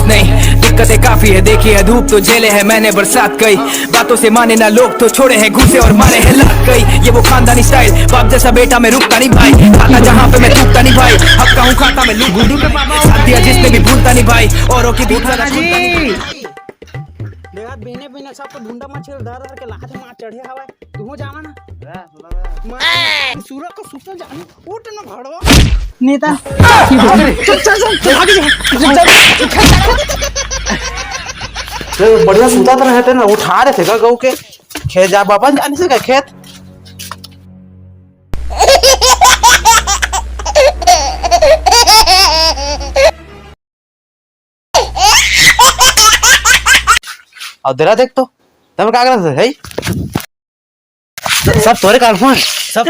नहीं दिक्कतें काफी है, देखी है धूप तो झेले है मैंने बरसात कई, बातों से माने ना लोग तो छोड़े हैं घुसे और मारे हैं लात कई। ये वो खानदानी स्टाइल, बाप जैसा बेटा मैं रुकता नहीं भाई, खाता जहाँ पे मैं थूकता नहीं भाई, हक्का हूँ खाता मैं लूट गुड्डू के पापा साथ दिया जिसने भी भूलता नहीं भाई, औरों की भी देहात बिने बिने सब तो ढूंढा मत छेड़ धर धर के लात में चढ़े हवा तू जावा ना मैं सूरज को सुतल जानी उठ ना भड़वा नेता चल चल चल आगे जा। बढ़िया सुता तो रहते ना, उठा रहे थे का गऊ के खेत जा बाबा जाने से का खेत। और तेरा देख तो तुम क्या कर रहे है, सब तोरे काल फोन सब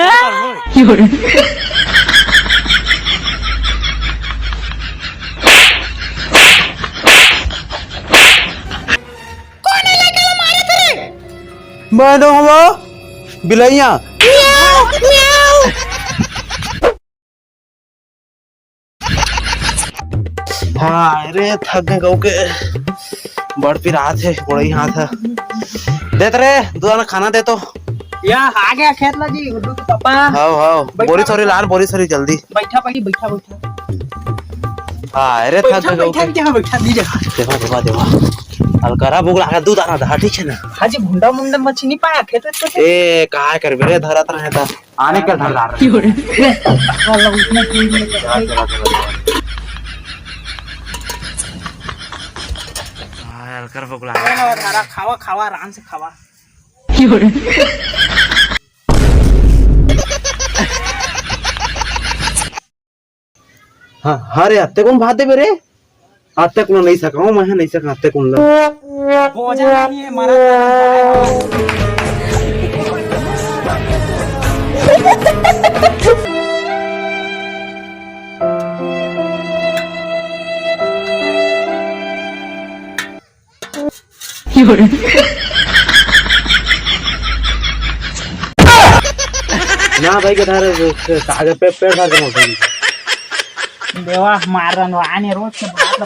मैं तो हम बिलैया हाँ रे थक गए गऊ के बड़ पी रहा थे बड़ई हाथ है देते रे दूध खाना दे तो या आ गया खेत ला जी गुड्डू के पापा। हां बोरी सॉरी लाल बोरी सॉरी जल्दी बैठा पड़ी बैठा हां रे थक गए बैठा क्या बैठा दी जगह देवा अलकरा भूख लगा दूध आना था ठीक है ना। हाजी भुंडा मुंडा मछली नहीं पाया खेत तो ए काय कर बे धरत रहे था आने के धरदार वाला उतना कोई नहीं अलकर भूख लगा धारा खावा खावा आराम से खावा हाँ हाँ रे आते कौन भात दे मेरे आते कौन नहीं सका मैं नहीं सका आते कौन ला बोझा नहीं है मारा ना भाई के धारे कागज पे पेड़ भर के मोटा देवा मारन आने रोज के बात